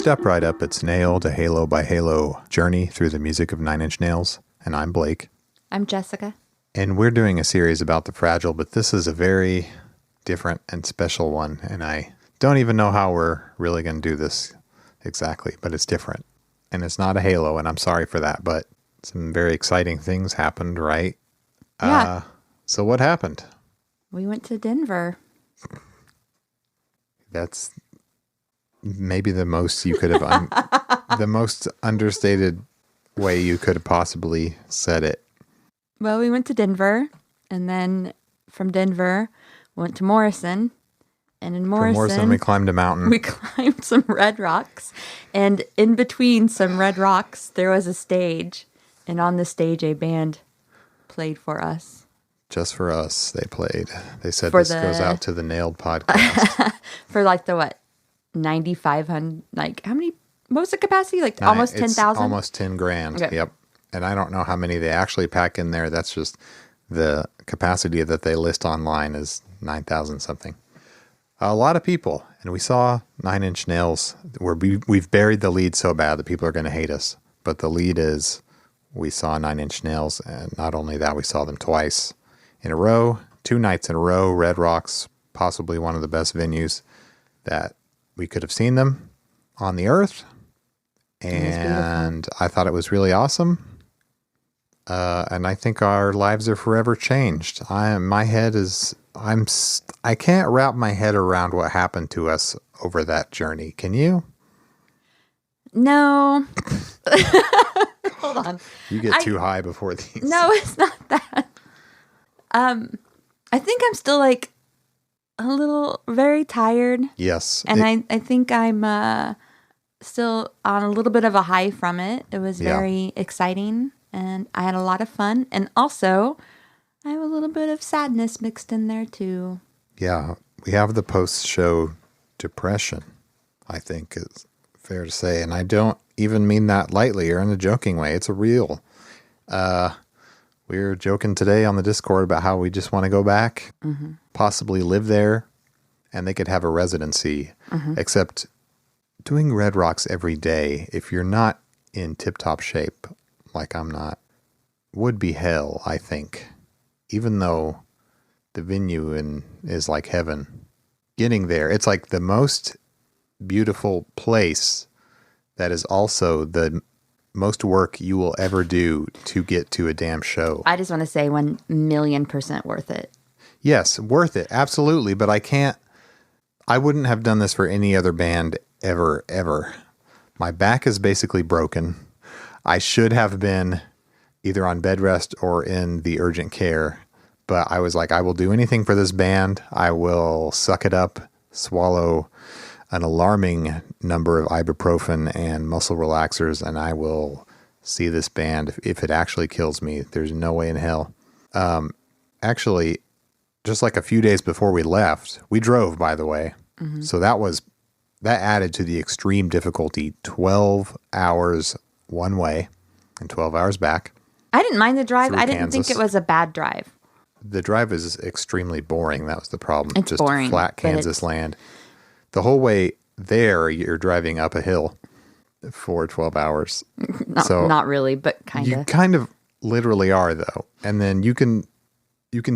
Step right up its nail to Halo by Halo journey through the music of Nine Inch Nails. And I'm Blake. I'm Jessica. And we're doing a series about the Fragile, but this is a very different and special one. And I don't even know how we're really going to do this exactly, but it's different. And it's not a Halo, and I'm sorry for that, but some very exciting things happened, right? Yeah. So what happened? We went to Denver. That's maybe the most you could have, the most understated way you could have possibly said it. Well, we went to Denver, and then from Denver, we went to Morrison. And in Morrison, we climbed a mountain. We climbed some red rocks. And in between some red rocks, there was a stage. And on the stage, a band played for us. Just for us, they played. They said For this goes out to the Nailed podcast. For like the what? 9,500, like how many, what was the capacity? Like almost 10,000? Almost 10 grand. Okay. Yep. And I don't know how many they actually pack in there. That's just the capacity that they list online is 9,000 something. A lot of people. And we saw Nine Inch Nails. We've buried the lead so bad that people are going to hate us. But the lead is we saw Nine Inch Nails. And not only that, we saw them twice in a row, 2 nights in a row. Red Rocks, possibly one of the best venues that we could have seen them on the earth. And I thought it was really awesome. And I think our lives are forever changed. I can't wrap my head around what happened to us over that journey. Can you? No. Hold on. You get too high before these. No, it's not that. I think I'm still like a little very tired. Yes. And I think I'm still on a little bit of a high from it. It was very exciting and I had a lot of fun. And also, I have a little bit of sadness mixed in there too. Yeah. We have the post-show depression, I think is fair to say. And I don't even mean that lightly or in a joking way. It's a real. We were joking today on the Discord about how we just want to go back, possibly live there, and they could have a residency. Except doing Red Rocks every day, if you're not in tip-top shape, like I'm not, would be hell, I think. Even though the venue is like heaven. Getting there, it's like the most beautiful place that is also the most work you will ever do to get to a damn show. I just want to say 1,000,000% worth it. Yes, worth it. Absolutely. But I wouldn't have done this for any other band ever. My back is basically broken. I should have been either on bed rest or in the urgent care. But I was like, I will do anything for this band. I will suck it up, swallow an alarming number of ibuprofen and muscle relaxers, and I will see this band. If it actually kills me, there's no way in hell. Actually, just like a few days before we left, we drove, by the way. So that added to the extreme difficulty. 12 hours one way and 12 hours back. I didn't mind the drive. Through I didn't Kansas. think it was a bad drive. The drive is extremely boring. That was the problem. It's just boring, flat but Kansas land. The whole way there, you're driving up a hill for 12 hours. Not really, but kind of. You kind of literally are, though. And then you can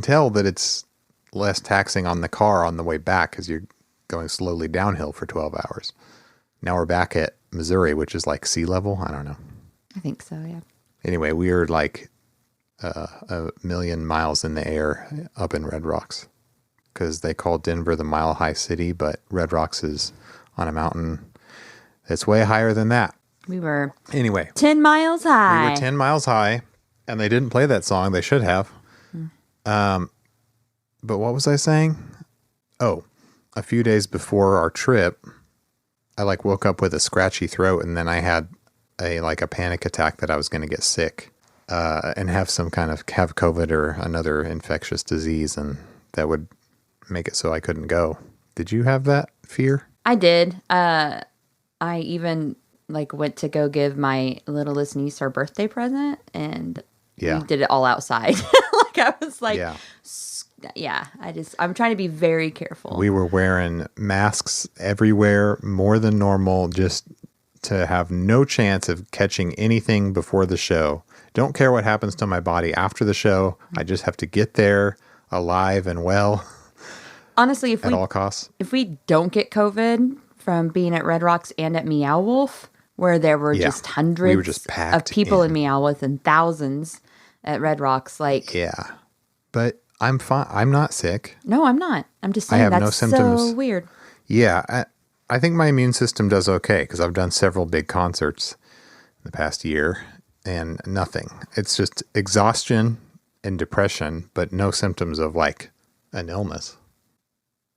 tell that it's less taxing on the car on the way back because you're going slowly downhill for 12 hours. Now we're back at Missouri, which is like sea level. I don't know. I think so, yeah. Anyway, we were like a million miles in the air up in Red Rocks because they call Denver the Mile High City, but Red Rocks is on a mountain that's way higher than that. We were anyway 10 miles high. We were 10 miles high, And they didn't play that song. They should have. But what was I saying? Oh, a few days before our trip, I like woke up with a scratchy throat, and then I had a panic attack that I was going to get sick and have have COVID or another infectious disease, and that would make it so I couldn't go. Did you have that fear? I did. I even went to go give my littlest niece her birthday present, and we did it all outside. I was like, I'm trying to be very careful. We were wearing masks everywhere, more than normal, just to have no chance of catching anything before the show. Don't care what happens to my body after the show. I just have to get there alive and well. Honestly, at all costs. If we don't get COVID from being at Red Rocks and at Meow Wolf, where there were just hundreds we were just of people in Meow Wolf and thousands at Red Rocks, but I'm fine. I'm not sick. No, I'm not. I'm just saying I have that's no symptoms. So weird. Yeah, I think my immune system does okay because I've done several big concerts in the past year and nothing. It's just exhaustion and depression, but no symptoms of an illness.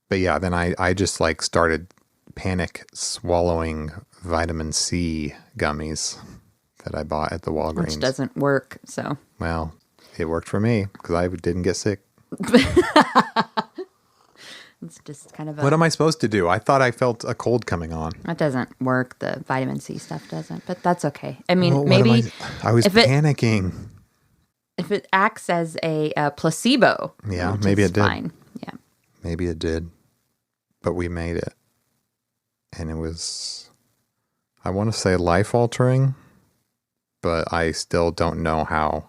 But yeah, then I just started panic swallowing vitamin C gummies that I bought at the Walgreens. Which doesn't work, so. Well, it worked for me because I didn't get sick. It's just kind of What am I supposed to do? I thought I felt a cold coming on. That doesn't work. The vitamin C stuff doesn't, but that's okay. I mean, Well, maybe I was panicking. If it acts as a placebo. Yeah, maybe it did. Fine. Yeah. Maybe it did. But we made it. And it was, I want to say life-altering, but I still don't know how.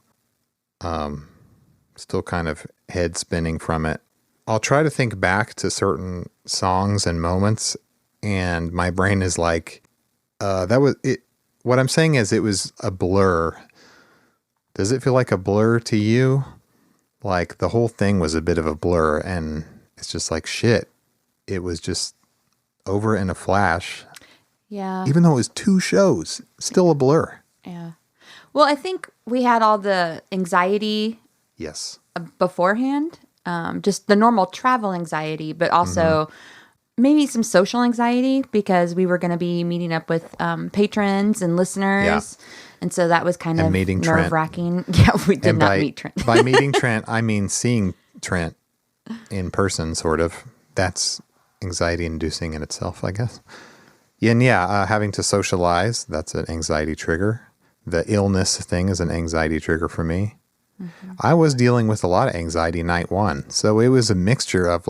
Still kind of head spinning from it. I'll try to think back to certain songs and moments, and my brain is that was it. What I'm saying is it was a blur. Does it feel like a blur to you? The whole thing was a bit of a blur, and it's just shit. It was just over in a flash. Yeah. Even though it was 2 shows, still a blur. Yeah. Well, I think we had all the anxiety. Yes. Beforehand, just the normal travel anxiety, but also maybe some social anxiety because we were going to be meeting up with patrons and listeners. Yeah. And so that was kind of nerve-wracking. Yeah, we did not meet Trent. By meeting Trent, I mean seeing Trent in person, sort of. That's anxiety-inducing in itself, I guess. And having to socialize, that's an anxiety trigger. The illness thing is an anxiety trigger for me. Mm-hmm. I was dealing with a lot of anxiety night 1. So it was a mixture of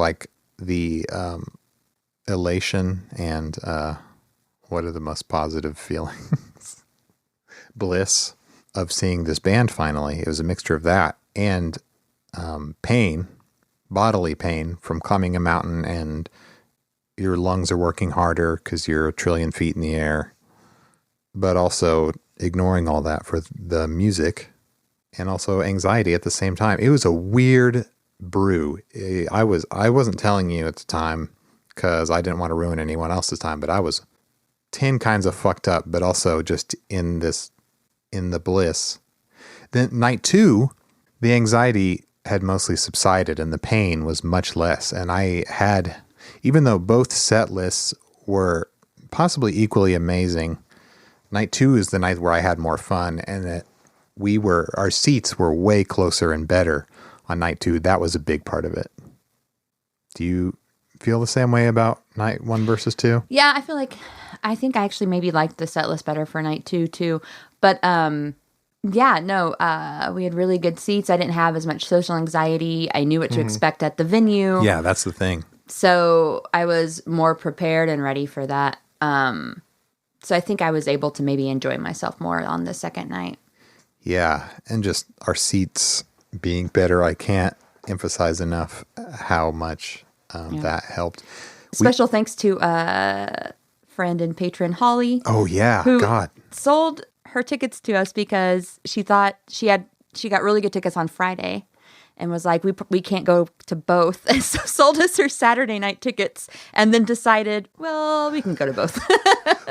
the elation and what are the most positive feelings? Bliss of seeing this band finally. It was a mixture of that and pain, bodily pain from climbing a mountain, and your lungs are working harder because you're 1 trillion feet in the air, but also ignoring all that for the music. And also anxiety at the same time. It was a weird brew. I wasn't telling you at the time because I didn't want to ruin anyone else's time, but I was 10 kinds of fucked up, but also just in the bliss. Then night 2, the anxiety had mostly subsided and the pain was much less. And I had, even though both set lists were possibly equally amazing, night 2 is the night where I had more fun, and that our seats were way closer and better on night 2. That was a big part of it. Do you feel the same way about night 1 versus 2? Yeah, I think I actually maybe liked the set list better for night 2 too. But we had really good seats. I didn't have as much social anxiety. I knew what to expect at the venue. Yeah, that's the thing. So I was more prepared and ready for that. So I think I was able to maybe enjoy myself more on the second night. Yeah, and just our seats being better. I can't emphasize enough how much that helped. Special thanks to friend and patron Holly. Oh yeah, who God. sold her tickets to us because she thought she got really good tickets on Friday and was like, we can't go to both. And so sold us her Saturday night tickets and then decided, well, we can go to both.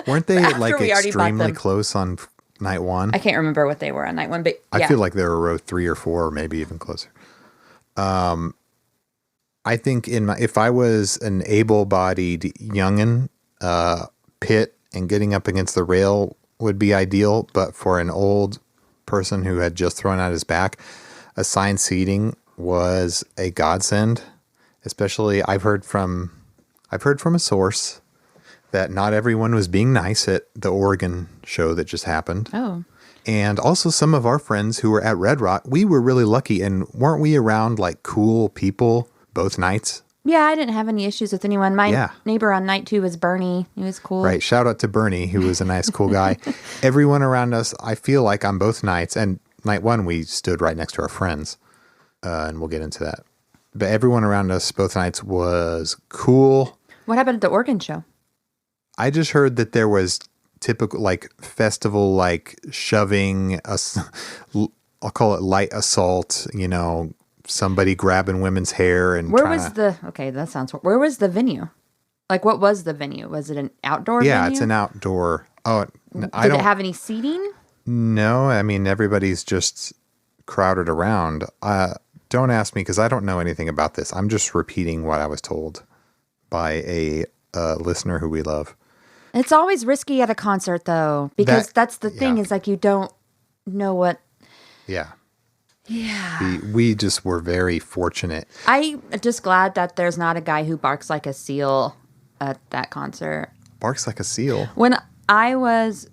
Weren't they extremely close on night one? I can't remember what they were on night one, but yeah. I feel like they were row 3 or 4, or maybe even closer. I think if I was an able-bodied youngin, pit and getting up against the rail would be ideal. But for an old person who had just thrown out his back, assigned seating was a godsend. Especially, I've heard from a source that not everyone was being nice at the Oregon show that just happened. Oh. And also some of our friends who were at Red Rock, we were really lucky. And weren't we around like cool people both nights? Yeah, I didn't have any issues with anyone. My neighbor on night 2 was Bernie. He was cool. Right. Shout out to Bernie, who was a nice, cool guy. Everyone around us, I feel like on both nights, and night 1, we stood right next to our friends. And we'll get into that. But everyone around us both nights was cool. What happened at the Oregon show? I just heard that there was typical like festival, like shoving, I'll call it light assault, somebody grabbing women's hair and where was the venue? Like, what was the venue? Was it an outdoor venue? Yeah, it's an outdoor. Oh, Did it have any seating? No, I mean, everybody's just crowded around. Don't ask me because I don't know anything about this. I'm just repeating what I was told by a listener who we love. It's always risky at a concert, though, because that's the thing is like you don't know what. Yeah. Yeah. We just were very fortunate. I'm just glad that there's not a guy who barks like a seal at that concert. Barks like a seal? When I was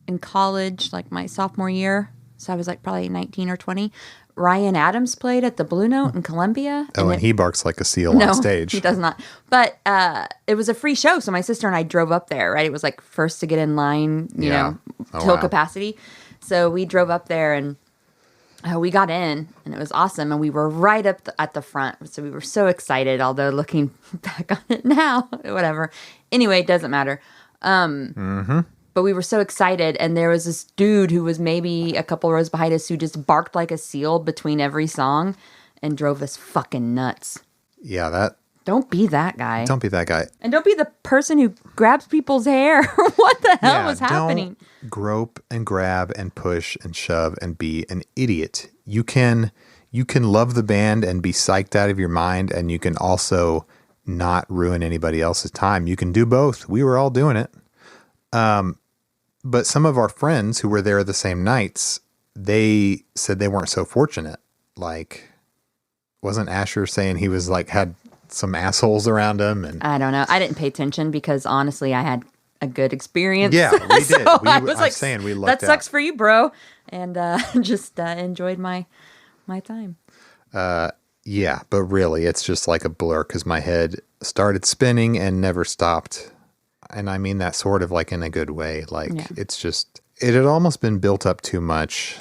in college, like my sophomore year, so I was like probably 19 or 20, Ryan Adams played at the Blue Note in Columbia. Oh, and he barks like a seal on stage. He does not. But it was a free show, so my sister and I drove up there, right? It was like first to get in line, you know, till capacity. So we drove up there and we got in, and it was awesome. And we were right up at the front. So we were so excited, although looking back on it now, whatever. Anyway, it doesn't matter. But we were so excited, and there was this dude who was maybe a couple rows behind us who just barked like a seal between every song and drove us fucking nuts. Yeah, Don't be that guy. Don't be that guy. And don't be the person who grabs people's hair. What the hell was happening? Don't grope and grab and push and shove and be an idiot. You can love the band and be psyched out of your mind, and you can also not ruin anybody else's time. You can do both. We were all doing it. But some of our friends who were there the same nights, they said they weren't so fortunate. Like, wasn't Asher saying he was like, had some assholes around him? And I don't know. I didn't pay attention because honestly, I had a good experience. Yeah, we did. So I was like, saying we lucked that sucks for you, bro. And just enjoyed my time. Yeah, but really, it's just like a blur because my head started spinning and never stopped. And I mean that sort of like in a good way. Like it's just, it had almost been built up too much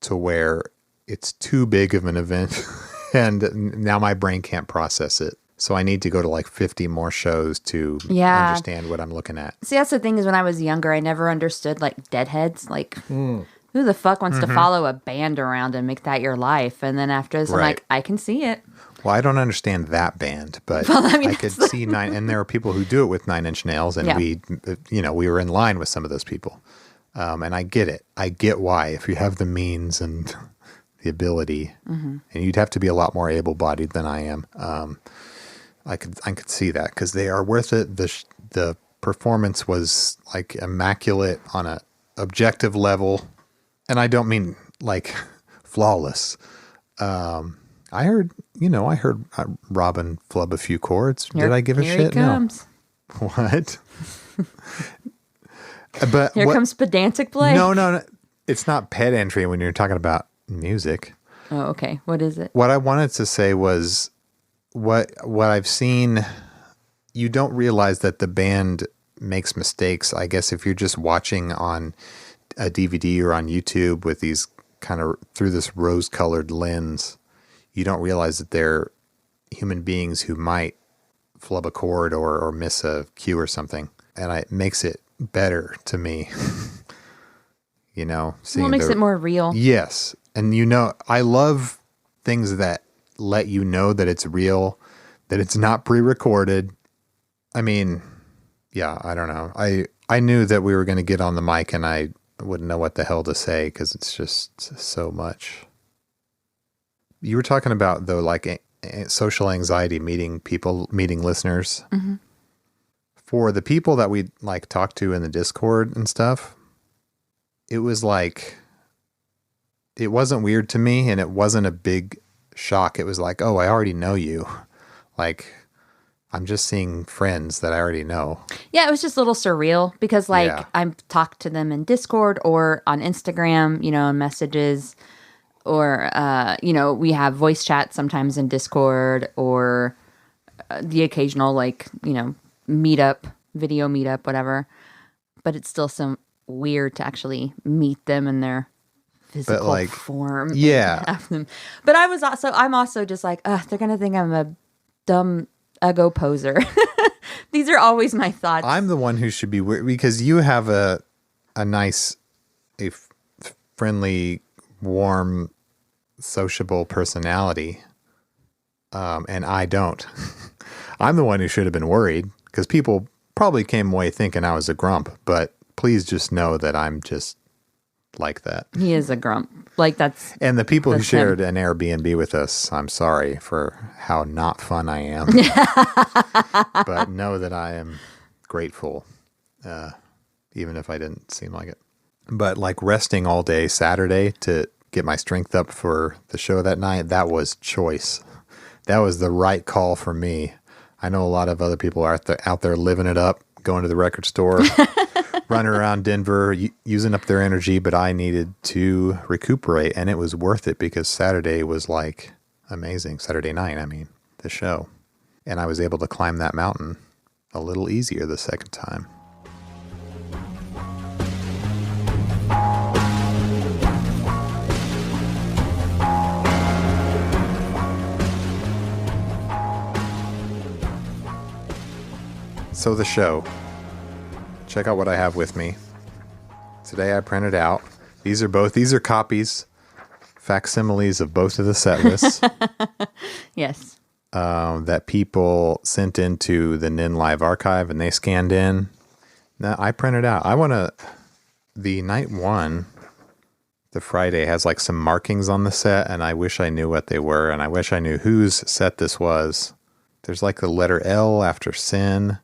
to where it's too big of an event. And now my brain can't process it. So I need to go to like 50 more shows to understand what I'm looking at. See, that's the thing is when I was younger, I never understood like deadheads. Like, who the fuck wants to follow a band around and make that your life? And then after this, I'm like, I can see it. Well, I don't understand that band, but I could see and there are people who do it with 9 Inch Nails, and we were in line with some of those people. And I get it. I get why, if you have the means and the ability, and you'd have to be a lot more able-bodied than I am. I could see that because they are worth it. The performance was like immaculate on a objective level, and I don't mean like flawless. I heard Robin flub a few chords. Did I give a shit? Here he comes. No. What? But here comes pedantic play. No. It's not pedantry when you're talking about music. Oh, okay. What is it? What I wanted to say was what I've seen, you don't realize that the band makes mistakes. I guess if you're just watching on a DVD or on YouTube with these kind of through this rose-colored lens, you don't realize that they're human beings who might flub a chord or miss a cue or something. And it makes it better to me. Seeing it makes it more real. Yes. And I love things that let you know that it's real, that it's not pre-recorded. I mean, yeah, I don't know. I knew that we were going to get on the mic, and I wouldn't know what the hell to say because it's just so much. You were talking about, though, like social anxiety, meeting listeners. Mm-hmm. For the people that we like talk to in the Discord and stuff, it was like, it wasn't weird to me and it wasn't a big shock. It was like, oh, I already know you. Like, I'm just seeing friends that I already know. Yeah, it was just a little surreal because, like, I've talked to them in Discord or on Instagram, in messages, or, we have voice chat sometimes in Discord, or the occasional, like, video meetup, whatever. But it's still some weird to actually meet them in their physical form. Yeah. But I'm also just like, they're going to think I'm a dumb ego poser. These are always my thoughts. I'm the one who should be weird because you have a nice, friendly, warm, sociable personality. And I don't. I'm the one who should have been worried because people probably came away thinking I was a grump, but please just know that I'm just like that. He is a grump. Like that's. And the people who shared an Airbnb with us, I'm sorry for how not fun I am. But know that I am grateful, even if I didn't seem like it. But like resting all day Saturday to get my strength up for the show that night, that was choice. That was the right call for me. I know a lot of other people are out there living it up, going to the record store, running around Denver, using up their energy, but I needed to recuperate, and it was worth it because Saturday was like amazing. Saturday night, the show. And I was able to climb that mountain a little easier the second time. So the show. Check out what I have with me. Today I printed out. These are copies, facsimiles of both of the set lists. Yes. That people sent into the NIN Live archive and they scanned in. Now I printed out. The night one, the Friday, has like some markings on the set, and I wish I knew what they were, and I wish I knew whose set this was. There's like the letter L after sin.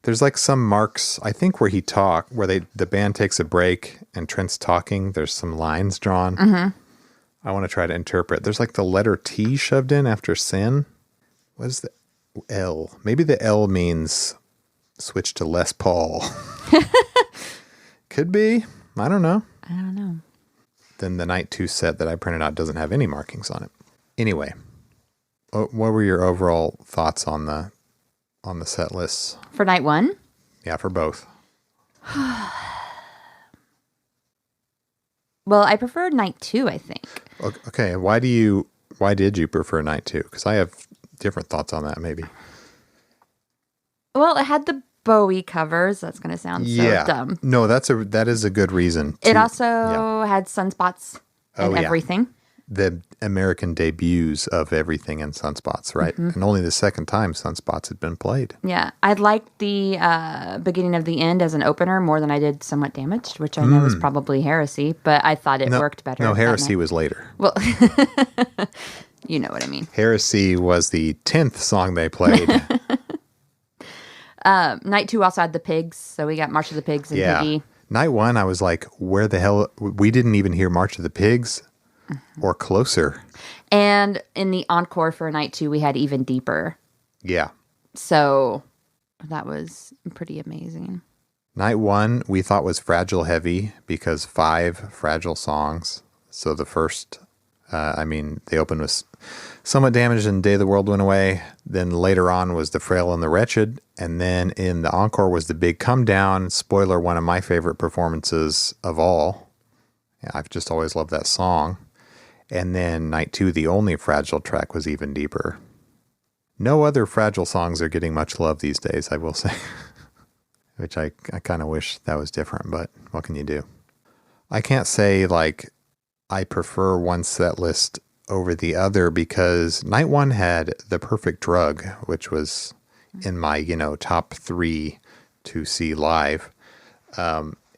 There's like some marks, I think, where the band takes a break and Trent's talking. There's some lines drawn. Mm-hmm. I want to try to interpret. There's like the letter T shoved in after sin. What is the L? Maybe the L means switch to Les Paul. Could be. I don't know. Then the night 2 set that I printed out doesn't have any markings on it. Anyway, what were your overall thoughts on the set lists? For night 1? Yeah, for both. Well, I preferred night 2, I think. Okay, why did you prefer night 2? Because I have different thoughts on that, maybe. Well, it had the Bowie covers. That's going to sound so dumb. No, that is a good reason. It also had sunspots and everything. The American debuts of everything in Sunspots, right? Mm-hmm. And only the second time Sunspots had been played. Yeah. I liked the beginning of the end as an opener more than I did Somewhat Damaged, which I know is probably heresy, but I thought it worked better. No, heresy was later. Well, you know what I mean. Heresy was the 10th song they played. Night 2 also had the Pigs, so we got March of the Pigs and Piggy. Night 1, I was like, where the hell? We didn't even hear March of the Pigs. Or Closer. And in the encore for night 2, we had Even Deeper. Yeah. So that was pretty amazing. Night 1 we thought was Fragile Heavy because 5 fragile songs. So the first, they opened with Somewhat Damaged and Day the World Went Away. Then later on was The Frail and the Wretched. And then in the encore was The Big Come Down. Spoiler, one of my favorite performances of all. Yeah, I've just always loved that song. And then night 2, the only fragile track was Even Deeper. No other fragile songs are getting much love these days, I will say. Which I kind of wish that was different, but what can you do? I can't say like I prefer one set list over the other because night 1 had The Perfect Drug, which was in my, top 3 to see live.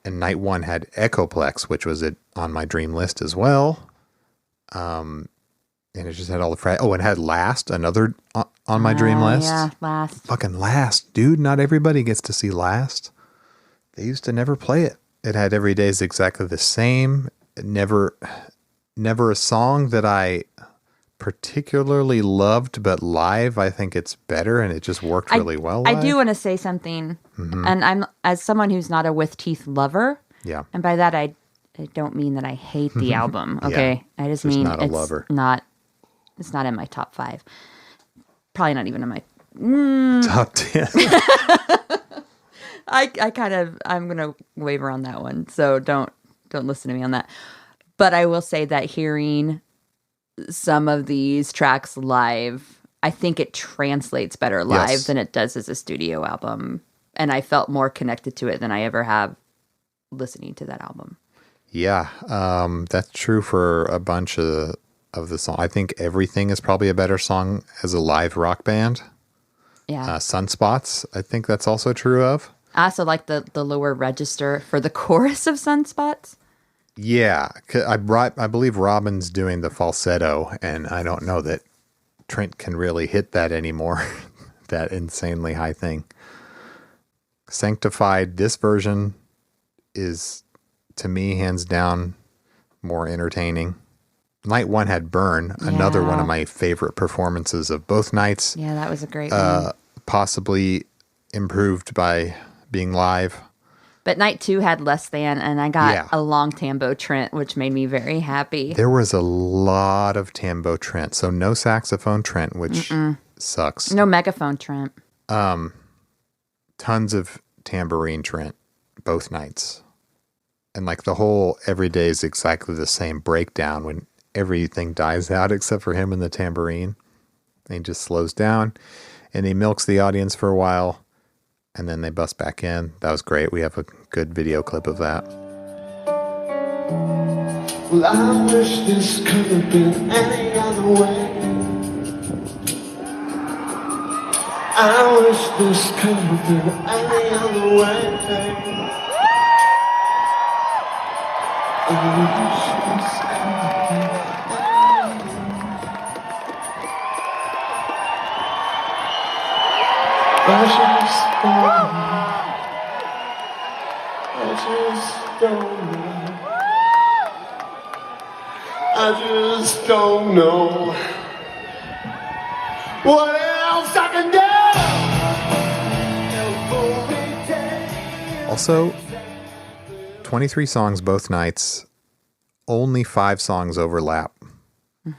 And night one had Echoplex, which was on my dream list as well. And it just had all the it had Last, another on my dream list. Yeah, Last. Fucking Last, dude. Not everybody gets to see Last. They used to never play it. It had Every Day is Exactly the Same. Never a song that I particularly loved, but live I think it's better, and it just worked really well live. I do want to say something, and I'm, as someone who's not a With Teeth lover, and by that I don't mean that I hate the album, okay? I just mean not a lover. It's not in my top 5. Probably not even in my top 10. I'm going to waver on that one, so don't listen to me on that. But I will say that hearing some of these tracks live, I think it translates better live than it does as a studio album. And I felt more connected to it than I ever have listening to that album. Yeah. That's true for a bunch of the song. I think Everything is probably a better song as a live rock band. Yeah. Sunspots, I think that's also true of. I also like the lower register for the chorus of Sunspots. Yeah, I believe Robin's doing the falsetto, and I don't know that Trent can really hit that anymore, that insanely high thing. Sanctified, this version is, to me, hands down, more entertaining. Night one had Burn, another one of my favorite performances of both nights. Yeah, that was a great one. Possibly improved by being live. But night 2 had Less Than, and I got a long Tambo Trent, which made me very happy. There was a lot of Tambo Trent, so no saxophone Trent, which sucks. No megaphone Trent. Tons of tambourine Trent, both nights. And like the whole Every Day is Exactly the Same breakdown when everything dies out except for him and the tambourine. And he just slows down, and he milks the audience for a while. And then they bust back in. That was great. We have a good video clip of that. Well, I wish this could have been any other way. I wish this could have been any other way. I wish this could have been any I just don't know what else I can do. Also, 23 songs both nights, only 5 songs overlap.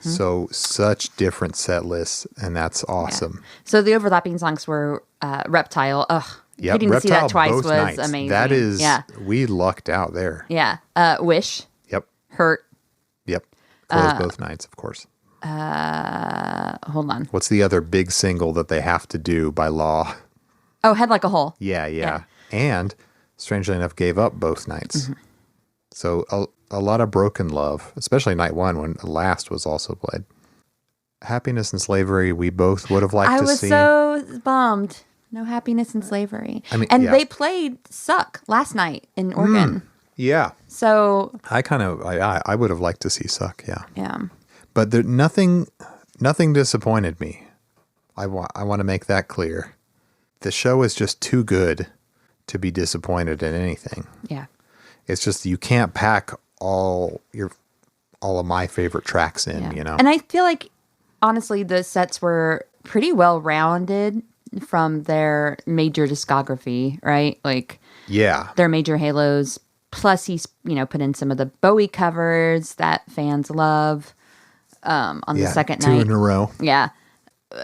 So such different set lists, and that's awesome. Yeah. So the overlapping songs were Reptile. Ugh. Yep, Getting to see that twice was nights. amazing. That is, we lucked out there. Yeah. Wish. Yep. Hurt. Yep. Close both nights, of course. Hold on. What's the other big single that they have to do by law? Oh, Head Like a Hole. Yeah. And strangely enough, Gave Up both nights. So a lot of broken love, especially night one when Last was also played. Happiness and Slavery, we both would have liked to see. I was so bummed. No Happiness and Slavery. They played Suck last night in Oregon. Yeah. So I would have liked to see Suck, yeah. Yeah. But nothing disappointed me. I want to make that clear. The show is just too good to be disappointed in anything. Yeah. It's just you can't pack all of my favorite tracks in, you know. And I feel like honestly the sets were pretty well rounded from their major discography, right? Like their major halos. Plus he's, put in some of the Bowie covers that fans love on the second night. 2 in a row. Yeah.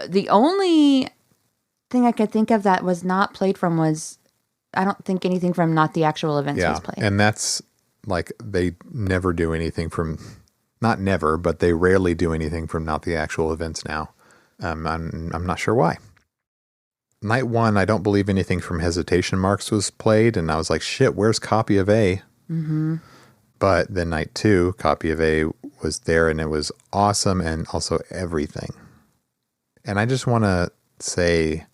The only thing I could think of that was not played from was, I don't think anything from Not the Actual Events was played. And that's like, they never do anything from, not never, but they rarely do anything from Not the Actual Events now. I'm not sure why. Night one, I don't believe anything from Hesitation Marks was played, and I was like, shit, where's Copy of A? But then night 2, Copy of A was there, and it was awesome, and also Everything. And I just want to say,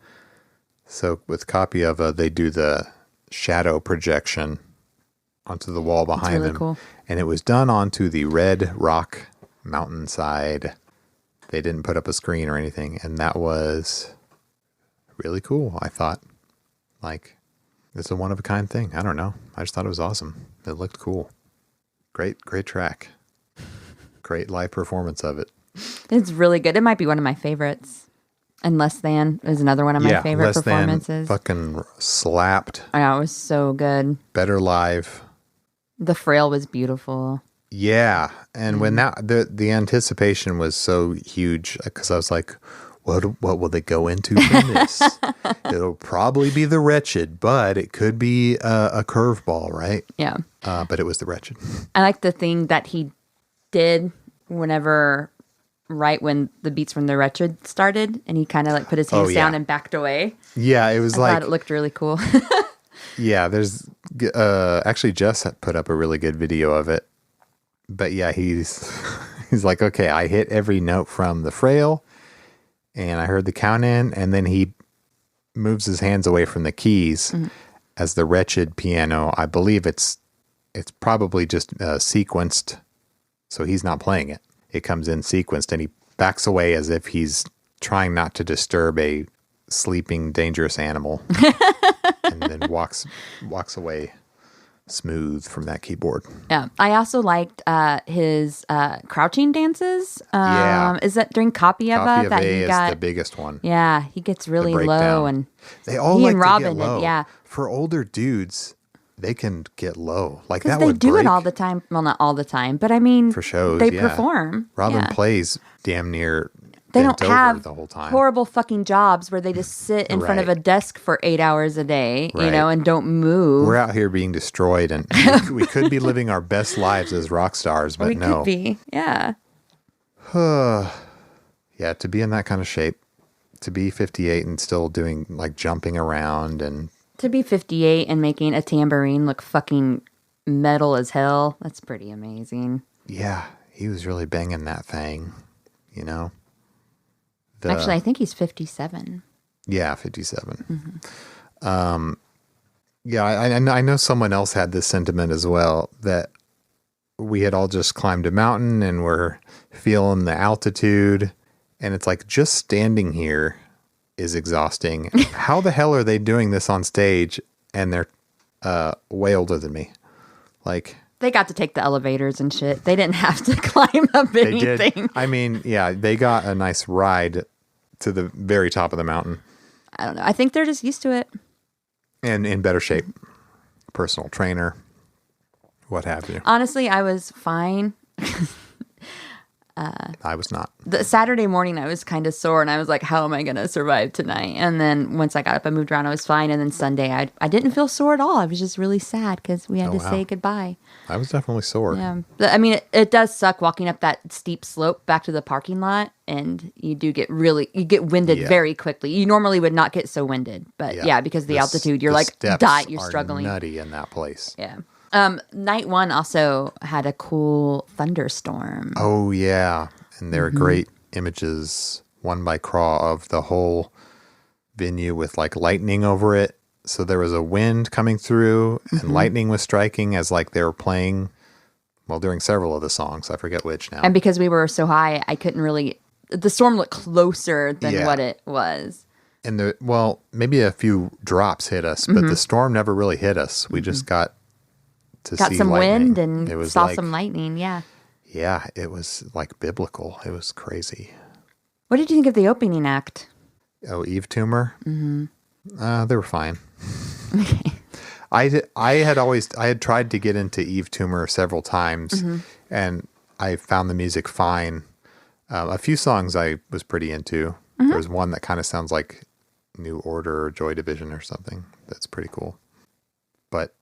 so with Copy of A, they do the shadow projection onto the wall behind really him. cool. And it was done onto the red rock mountainside. They didn't put up a screen or anything. And that was really cool, I thought. Like, it's a one-of-a-kind thing. I don't know. I just thought it was awesome. It looked cool. Great track. Great live performance of it. It's really good. It might be one of my favorites. And Less Than is another one of my favorite Less performances. Than fucking slapped. Yeah, it was so good. Better live. The Frail was beautiful. Yeah. And when the anticipation was so huge, because I was like, what will they go into from this? It'll probably be The Wretched, but it could be a curveball, right? Yeah. But it was The Wretched. I like the thing that he did right when the beats from The Wretched started, and he kind of like put his hands down and backed away. Yeah, it was I thought it looked really cool. Yeah, there's actually Jess had put up a really good video of it. But yeah, he's like, okay, I hit every note from The Frail, and I heard the count in, and then he moves his hands away from the keys as the Wretched piano. I believe it's probably just sequenced, so he's not playing it. It comes in sequenced, and he backs away as if he's trying not to disturb a sleeping, dangerous animal, and then walks away smooth from that keyboard. Yeah. I also liked his crouching dances. Is that during Copy of Copy A? of That A he is got, the biggest one. Yeah, he gets really low, and They all he like and to Robin, get low. yeah. For older dudes, they can get low. Like because that they would do break it all the time. Well, not all the time, but I mean, for shows. they yeah. perform. Robin Yeah. plays damn near. They bent don't over have the whole time. horrible fucking jobs where they just sit in front of a Right. desk for 8 hours a day, Right. and don't move. We're out here being destroyed, and we could be living our best lives as rock stars, but we no. could be. Yeah. Yeah, to be in that kind of shape, to be 58 and still doing like jumping around and To be 58 and making a tambourine look fucking metal as hell, that's pretty amazing. yeah, he was really banging that thing, you know. Actually, I think he's 57. Yeah, 57. Yeah, I know someone else had this sentiment as well, that we had all just climbed a mountain and we're feeling the altitude, and it's like just standing here is exhausting. How the hell are they doing this on stage and they're way older than me? Like, They got to take the elevators and shit. They didn't have to climb up they anything. did. I mean, yeah, they got a nice ride to the very top of the mountain I don't know. I think they're just used to it. and in better shape. Personal trainer, what have you. Honestly, I was fine. I was not. The Saturday morning, I was kind of sore, and I was like, how am I going to survive tonight? And then once I got up and moved around, I was fine. And then Sunday, I didn't feel sore at all. I was just really sad because we had to say goodbye. I was definitely sore. Yeah. I mean, it does suck walking up that steep slope back to the parking lot, and you get winded very quickly. You normally would not get so winded, but because of the altitude, you're like, you're struggling. Nutty in that place. Yeah. Night one also had a cool thunderstorm. Oh yeah, and there are great images, one by Craw, of the whole venue with like lightning over it. So there was a wind coming through, and lightning was striking as like they were playing. Well, during several of the songs, I forget which now. And because we were so high, I couldn't really. The storm looked closer than what it was. And maybe a few drops hit us, but the storm never really hit us. We just got see some lightning. wind and saw some lightning. Yeah. Yeah, it was like biblical. It was crazy. What did you think of the opening act? Oh, Eve Tumor? Mm-hmm. They were fine. Okay. I had tried to get into Eve Tumor several times, and I found the music fine. A few songs I was pretty into. There was one that kind of sounds like New Order or Joy Division or something. That's pretty cool. But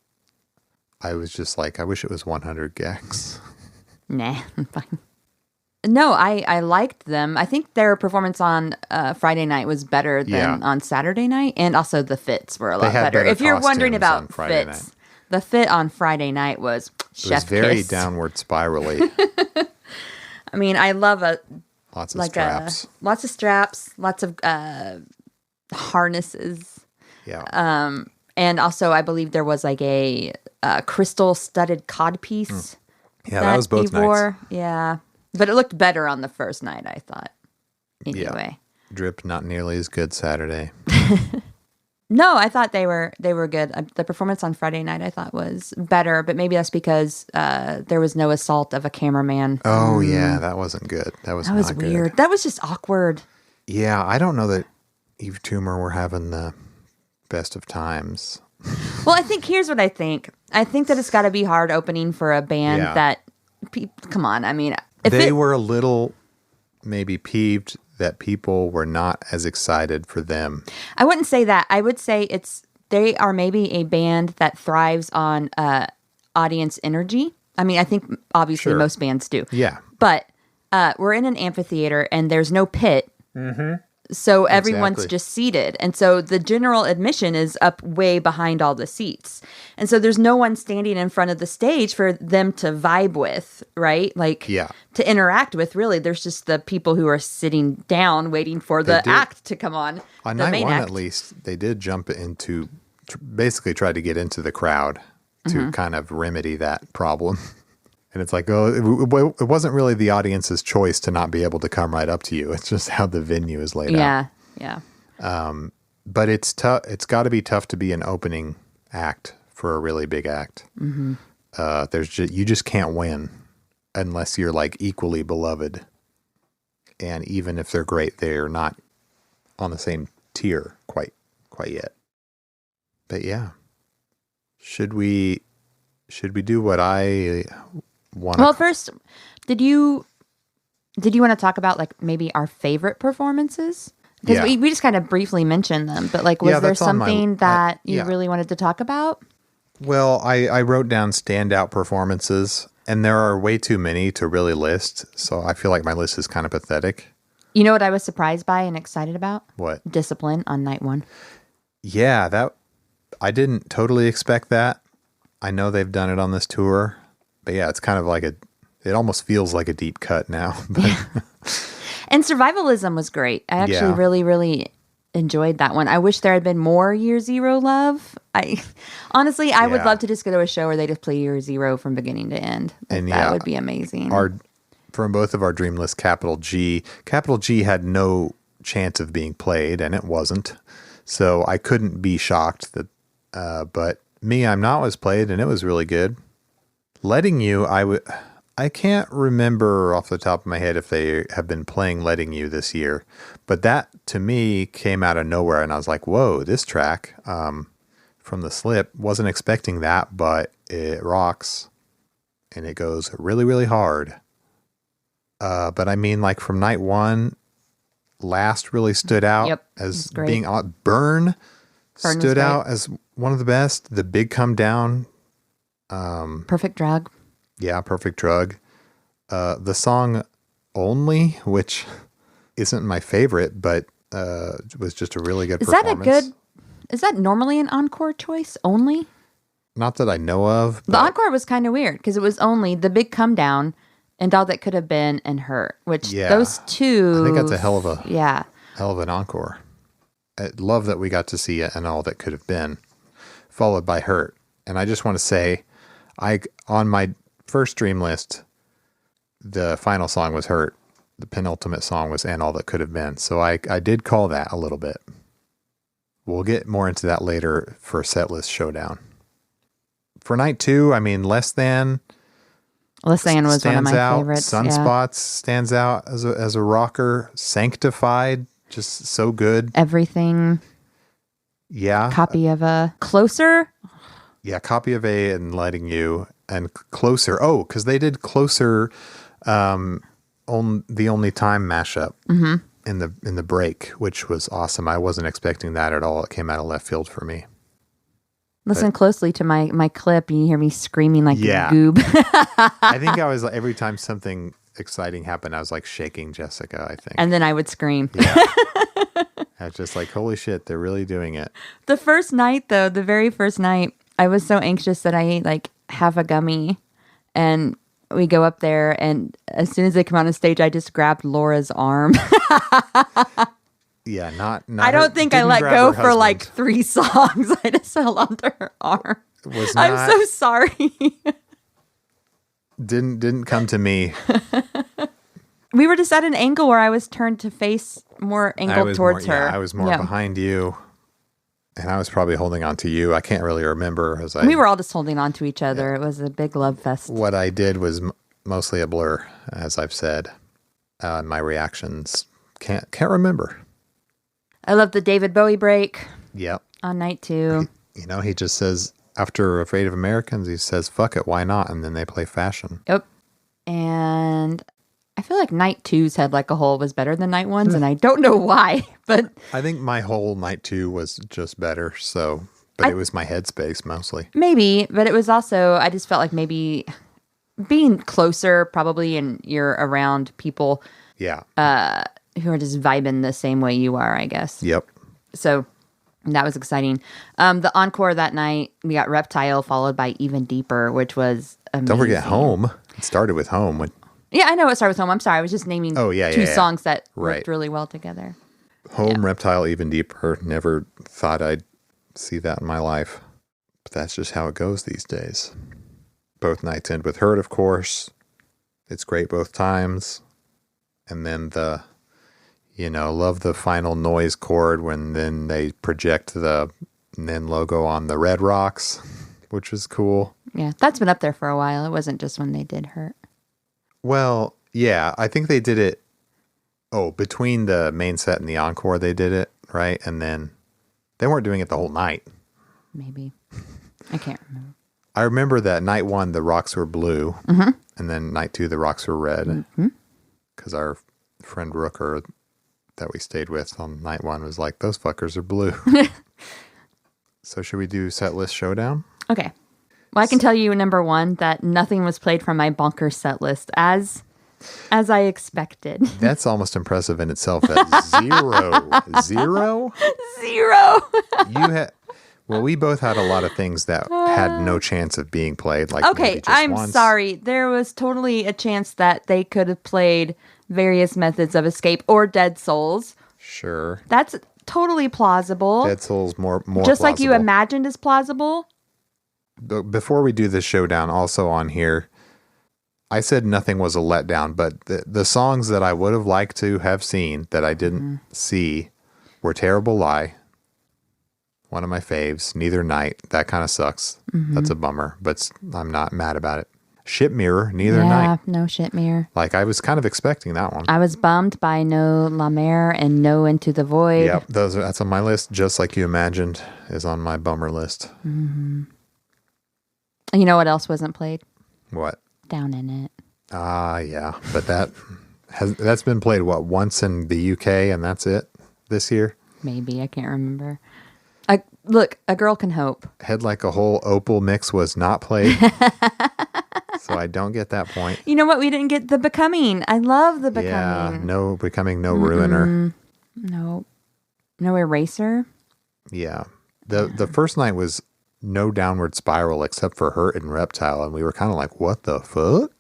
I was just like, I wish it was 100 gex. Nah, I'm fine. No, I liked them. I think their performance on Friday night was better than on Saturday night, and also the fits were a lot better. If you're wondering about fits, the fit on Friday night was chef It was very kiss. downward spirally. I mean, I love Lots of straps. Lots of straps, lots of harnesses. Yeah. And also, I believe there was like a crystal studded codpiece. Yeah, that was both nights. Yeah. But it looked better on the first night, I thought. Anyway. Yeah. Drip not nearly as good Saturday. No, I thought they were good. The performance on Friday night I thought was better, but maybe that's because there was no assault of a cameraman. Oh yeah, that wasn't good. That was weird. Good. That was just awkward. Yeah, I don't know that Eve Toomer were having the best of times. Well, I think here's what I think. I think that it's got to be hard opening for a band that. Come on, I mean, they were a little maybe peeved that people were not as excited for them. I wouldn't say that. I would say they are maybe a band that thrives on audience energy. I mean, I think obviously most bands do. Yeah. But we're in an amphitheater and there's no pit. So everyone's just seated. And so the general admission is up way behind all the seats. And so there's no one standing in front of the stage for them to vibe with, right? Like to interact with, really. There's just the people who are sitting down waiting for the act to come on. On night one, at least, they did jump into, basically try to get into the crowd to kind of remedy that problem. And it's like, it wasn't really the audience's choice to not be able to come right up to you. It's just how the venue is laid out. Yeah. But it's tough. It's got to be tough to be an opening act for a really big act. You just can't win unless you're like equally beloved. And even if they're great, they're not on the same tier quite yet. But yeah, should we do what I want? Well, first, did you want to talk about like maybe our favorite performances? Because we just kind of briefly mentioned them, but like, was there something that you really wanted to talk about? Well, I wrote down standout performances, and there are way too many to really list, so I feel like my list is kind of pathetic. You know what I was surprised by and excited about? What? Discipline on night one. Yeah, I didn't totally expect that. I know they've done it on this tour, but yeah, it's kind of like it almost feels like a deep cut now. And Survivalism was great. I actually really, really enjoyed that one. I wish there had been more Year Zero love. Honestly, I would love to just go to a show where they just play Year Zero from beginning to end. That would be amazing. From both of our dream lists, Capital G had no chance of being played, and it wasn't. So I couldn't be shocked that, but Me, I'm Not was played, and it was really good. Letting You, I can't remember off the top of my head if they have been playing Letting You this year, but that to me came out of nowhere, and I was like, whoa, this track from The Slip, wasn't expecting that, but it rocks, and it goes really, really hard. But I mean, like from night one, Last really stood out as being Burn stood out as one of the best. The Big Come Down. Perfect Drug. Yeah, Perfect Drug. The song Only, which isn't my favorite, but was just a really good performance. Is that normally an encore choice, Only? Not that I know of. The encore was kind of weird because it was only The Big Come Down and All That Could Have Been and Hurt, which those two... I think that's a hell of an encore. I love that we got to see it and All That Could Have Been, followed by Hurt. And I just want to say, on my first dream list, the final song was Hurt. The penultimate song was And All That Could Have Been. So I did call that a little bit. We'll get more into that later for Setlist Showdown. For night two, I mean, Less Than was one of my favorites. Sunspots stands out as a rocker. Sanctified, just so good. Everything. Yeah. Copy of a Closer. Yeah, Copy of A and Letting You and Closer. Oh, because they did Closer on the Only Time mashup in the break, which was awesome. I wasn't expecting that at all. It came out of left field for me. Listen closely to my clip and you hear me screaming like a goob. I think I was like, every time something exciting happened, I was like shaking Jessica, I think. And then I would scream. Yeah. I was just like, holy shit, they're really doing it. The very first night, I was so anxious that I ate like half a gummy, and we go up there, and as soon as they come on the stage, I just grabbed Laura's arm. Yeah, not I don't think I didn't let grab go her for like husband. 3 songs. I just held onto her arm. Was I'm not so sorry. didn't come to me. We were just at an angle where I was turned to face more angled towards her. Yeah, I was more behind you, and I was probably holding on to you. I can't really remember We were all just holding on to each other. It was a big love fest. What I did was mostly a blur, as I've said. My reactions can't remember. I love the David Bowie break Yep. on night 2. He just says, after Afraid of Americans, he says, fuck it, why not? And then they play Fashion. Yep. And I feel like night 2's Head Like a Hole was better than night 1's, and I don't know why, but I think my whole night 2 was just better, but it was my headspace mostly. maybe, but it was also, I just felt like maybe being closer probably, and you're around people Yeah. who are just vibing the same way you are, I guess. Yep. So that was exciting. The encore that night, we got Reptile followed by Even Deeper, which was amazing. Don't forget Home. It started with Home. Yeah, I know it started with Home. I'm sorry. I was just naming two songs that worked really well together. Home, Reptile, Even Deeper. Never thought I'd see that in my life. But that's just how it goes these days. Both nights end with Hurt, of course. It's great both times. And then love the final noise chord when then they project the NIN logo on the Red Rocks, which was cool. Yeah, that's been up there for a while. It wasn't just when they did Hurt. Well, yeah, I think they did it. Oh, between the main set and the encore, they did it, right? And then they weren't doing it the whole night. Maybe. I can't remember. I remember that night 1, the rocks were blue. Mm-hmm. And then night 2, the rocks were red. Mm-hmm. Because our friend Rooker that we stayed with on night 1 was like, those fuckers are blue. So should we do Setlist Showdown? Okay. Well, I can tell you, number 1, that nothing was played from my bonkers set list as I expected. That's almost impressive in itself. That zero. Well, we both had a lot of things that had no chance of being played. Like okay, I'm sorry. There was totally a chance that they could have played Various Methods of Escape or Dead Souls. Sure. That's totally plausible. Dead Souls more just plausible. like you imagined is plausible. Before we do this showdown, also on here, I said nothing was a letdown, but the songs that I would have liked to have seen that I didn't see were Terrible Lie, one of my faves, Neither Night, that kind of sucks. That's a bummer, but I'm not mad about it. Ship Mirror, Neither Night. No Ship Mirror. Like, I was kind of expecting that one. I was bummed by No La Mer and No Into the Void. Yep, that's on my list. Just Like You Imagined is on my bummer list. Mm-hmm. You know what else wasn't played? What? Down in It. Yeah, but that's been played once in the UK, and that's it this year. Maybe, I can't remember. Look, A Girl Can Hope. Head Like a Hole Opal mix was not played, so I don't get that point. You know what? We didn't get The Becoming. I love The Becoming. Yeah, no Becoming, no Ruiner. No Eraser. Yeah, the first night was no Downward Spiral except for Hurt and Reptile, and we were kind of like, what the fuck?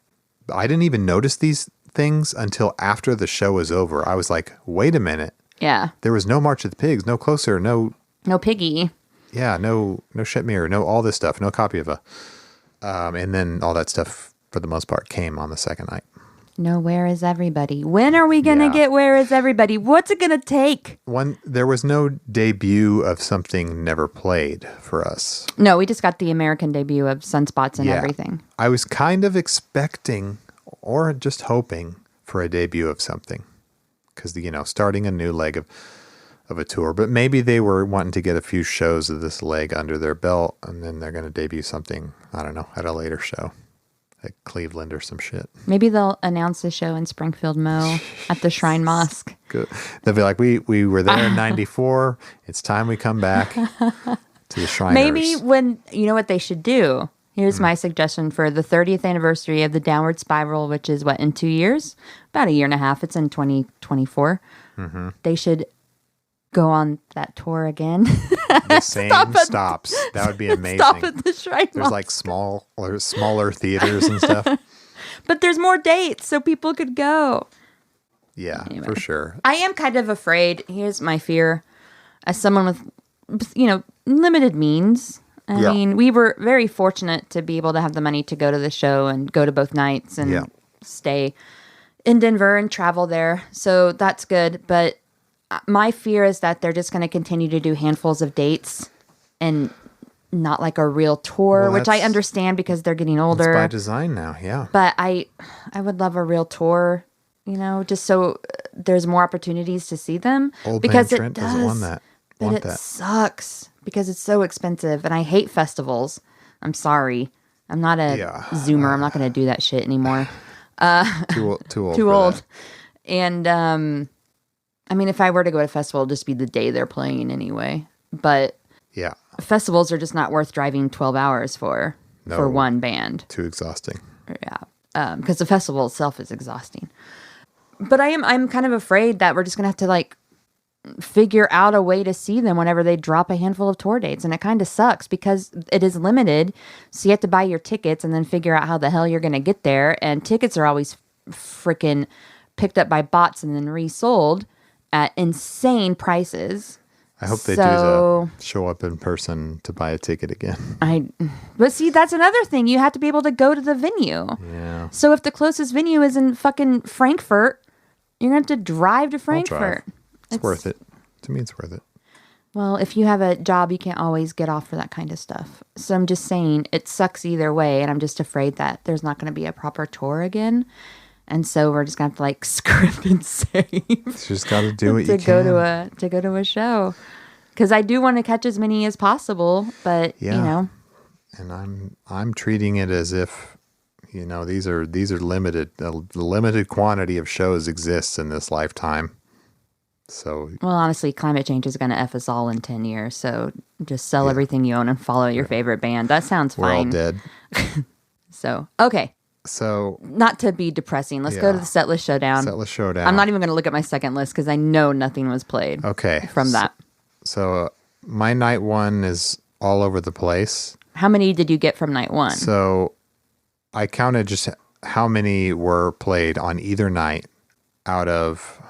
I didn't even notice these things until after the show was over. I was like, wait a minute. Yeah. There was no March of the Pigs, no Closer, no Piggy. Yeah, no Ship Mirror, no all this stuff, no copy of and then all that stuff for the most part came on the second night. No, Where Is Everybody? When are we going to get Where Is Everybody? What's it going to take? There was no debut of something never played for us. No, we just got the American debut of Sunspots and everything. I was kind of expecting or just hoping for a debut of something because, starting a new leg of a tour, but maybe they were wanting to get a few shows of this leg under their belt and then they're going to debut something, I don't know, at a later show. At Cleveland or some shit. Maybe they'll announce the show in Springfield Mo at the Shrine Mosque. Good. They'll be like, we were there in 94. It's time we come back to the Shriners. Maybe you know what they should do? Here's my suggestion for the 30th anniversary of the Downward Spiral, which is in 2 years? About a year and a half. It's in 2024. Mm-hmm. They should go on that tour again. The same stops. That would be amazing. Stop at the Shrine There's Mosque. smaller theaters and stuff. But there's more dates, so people could go. Yeah, Anyway. for sure. I am kind of afraid. Here's my fear. As someone with, limited means. I mean, we were very fortunate to be able to have the money to go to the show and go to both nights and stay in Denver and travel there. So that's good. But my fear is that they're just going to continue to do handfuls of dates and not like a real tour, which I understand because they're getting older. It's by design now, yeah. But I would love a real tour, just so there's more opportunities to see them. Old because Man Trent doesn't want that. But it sucks because it's so expensive, and I hate festivals. I'm sorry. I'm not a Zoomer. I'm not going to do that shit anymore. Too old. Too old. That. And I mean, if I were to go to a festival, it'd just be the day they're playing anyway. But yeah, festivals are just not worth driving 12 hours for one band. Too exhausting. Yeah, because the festival itself is exhausting. But I'm kind of afraid that we're just gonna have to figure out a way to see them whenever they drop a handful of tour dates, and it kind of sucks because it is limited. So you have to buy your tickets and then figure out how the hell you're gonna get there. And tickets are always freaking picked up by bots and then resold at insane prices. I hope they do show up in person to buy a ticket again. But see, that's another thing. You have to be able to go to the venue. Yeah. So if the closest venue is in fucking Frankfurt, you're going to have to drive to Frankfurt. It's worth it. To me, it's worth it. Well, if you have a job, you can't always get off for that kind of stuff. So I'm just saying it sucks either way. And I'm just afraid that there's not going to be a proper tour again. And so we're just going to have to script and save. You just got to do what you can. To go to a show. Because I do want to catch as many as possible, but And I'm treating it as if, these are limited. The limited quantity of shows exists in this lifetime. So, well, honestly, climate change is going to F us all in 10 years. So just sell everything you own and follow your favorite band. That sounds fine. We're all dead. So, okay. So, not to be depressing, let's go to the Setlist Showdown. Setlist Showdown. I'm not even going to look at my second list because I know nothing was played. Okay. From that. So my night one is all over the place. How many did you get from night one? So I counted just how many were played on either night out of,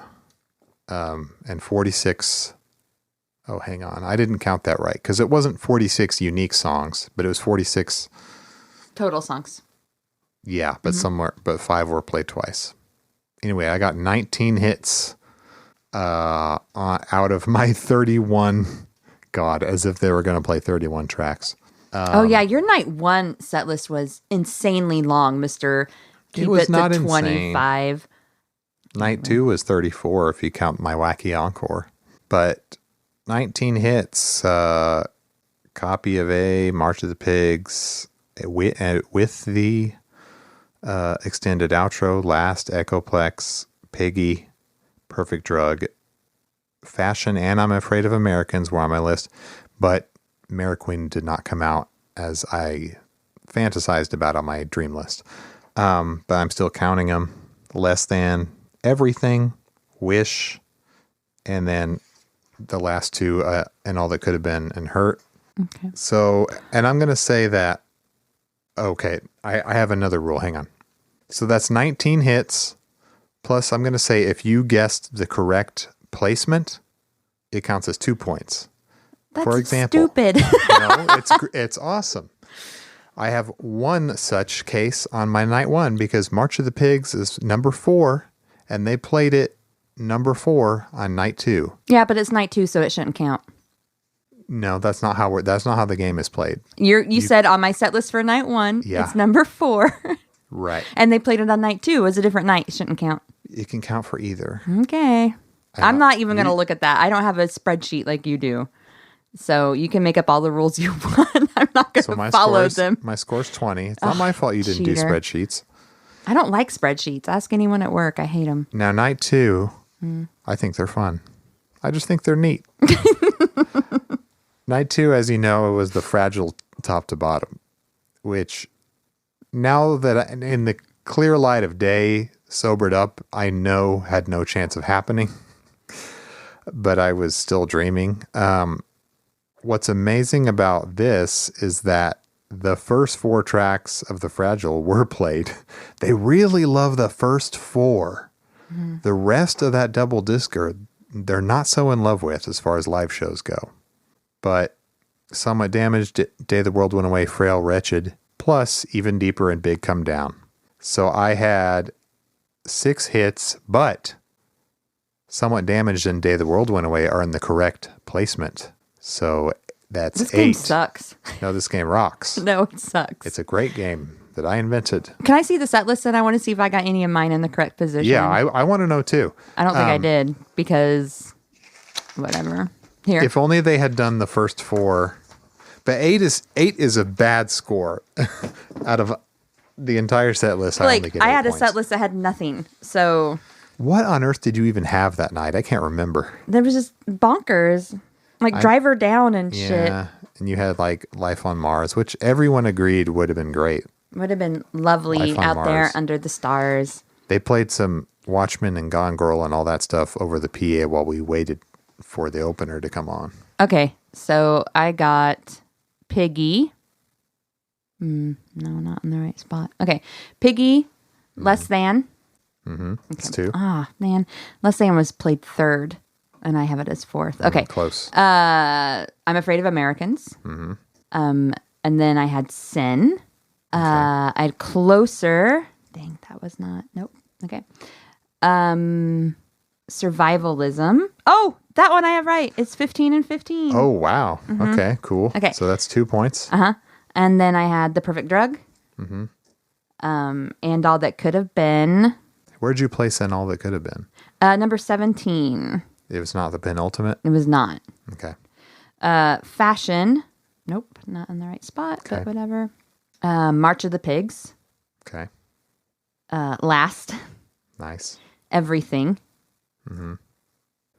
and 46. Oh, hang on. I didn't count that right because it wasn't 46 unique songs, but it was 46 total songs. Yeah, but but 5 were played twice. Anyway, I got 19 hits out of my 31. God, as if they were going to play 31 tracks. Your night one set list was insanely long, Mr. Keep it to 25. Insane. Night 2 was 34 if you count my wacky encore. But 19 hits, Copy of A, March of the Pigs, with the extended outro, Last, Echoplex, Piggy, Perfect Drug, Fashion, and I'm Afraid of Americans were on my list, but Queen did not come out as I fantasized about on my dream list. But I'm still counting them. Less Than, Everything, Wish, and then the last 2, And All That Could Have Been, and Hurt. Okay. So, and I'm going to say that, okay, I have another rule. Hang on. So that's 19 hits. Plus, I'm going to say if you guessed the correct placement, it counts as 2 points. That's for example, stupid. It's awesome. I have one such case on my night one because March of the Pigs is number 4, and they played it number 4 on night 2. Yeah, but it's night 2, so it shouldn't count. No, that's not how the game is played. You said on my set list for night 1, it's number 4. Right. And they played it on night 2. It was a different night. It shouldn't count. It can count for either. Okay. I'm not even going to look at that. I don't have a spreadsheet like you do. So you can make up all the rules you want. I'm not going to follow them. My score's 20. It's not my fault you didn't do spreadsheets. I don't like spreadsheets. Ask anyone at work. I hate them. Now, night 2, I think they're fun. I just think they're neat. Night 2, as you know, it was the Fragile top to bottom, which now that in the clear light of day, sobered up, I know had no chance of happening, but I was still dreaming. What's amazing about this is that the first 4 tracks of the Fragile were played. They really love the first 4. The rest of that double disc they're not so in love with as far as live shows go. But Somewhat Damaged, Day the World Went Away, Frail, Wretched, plus Even Deeper and Big Come Down. So I had 6 hits, but Somewhat Damaged and Day the World Went Away are in the correct placement. So that's This 8. game sucks. No, this game rocks. No, it sucks. It's a great game that I invented. Can I see the set list? And I want to see if I got any of mine in the correct position. Yeah, I want to know too. I don't think I did because whatever. Here. If only they had done the first 4. But 8 is a bad score out of the entire set list. I only get 8 I had a points. set list that had nothing. So What on earth did you even have that night? I can't remember. there was just bonkers. Like Driver Down and shit. Yeah, and you had like Life on Mars, which everyone agreed would have been great. Would have been lovely Life on out there Mars. under the stars. They played some Watchmen and Gone Girl and all that stuff over the PA while we waited for the opener to come on. Okay, so I got Piggy. No, not in the right spot. Okay, Piggy, Less Than. It's 2. Ah, man. Less Than was played 3rd, and I have it as 4th. Okay. Close. I'm Afraid of Americans. And then I had Sin. I had Closer. Dang, that was not. Nope. Okay. Survivalism. Oh, that one I have right. It's 15 and 15. Oh, wow. Okay, cool. Okay. So that's 2 points. And then I had The Perfect Drug. And All That Could Have Been. Where'd you place in All That Could Have Been? Number 17. It was not the penultimate? It was not. Okay. Fashion. Nope, not in the right spot, Okay. but whatever. March of the Pigs. Okay. Last. Nice. Everything.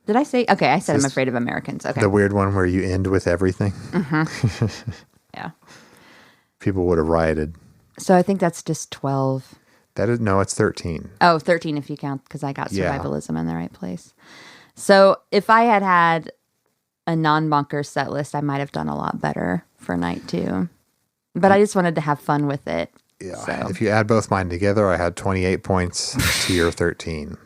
Did I say? Okay, I said I'm This- Afraid of Americans. Okay. The weird one where you end with everything. Yeah. People would have rioted. So I think that's just 12. No, it's 13. Oh, 13 if you count, because I got Yeah. survivalism in the right place. So if I had had a non-bunker set list, I might have done a lot better for night 2. But I just wanted to have fun with it. Yeah. So If you add both mine together, I had 28 points to your 13.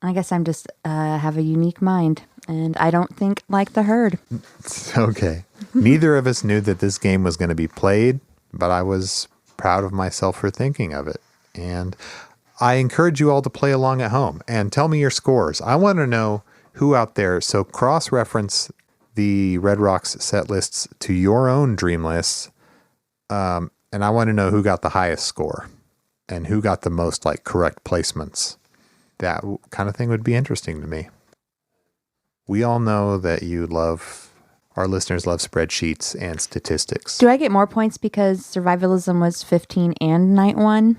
I guess I'm just have a unique mind, and I don't think like the herd. Okay. Neither of us knew that this game was going to be played, but I was proud of myself for thinking of it. And I encourage you all to play along at home and tell me your scores. I want to know who out there. So cross-reference the Red Rocks set lists to your own dream lists. And I want to know who got the highest score and who got the most like correct placements. That kind of thing would be interesting to me. We all know that our listeners love spreadsheets and statistics. Do I get more points because survivalism was 15 and night 1?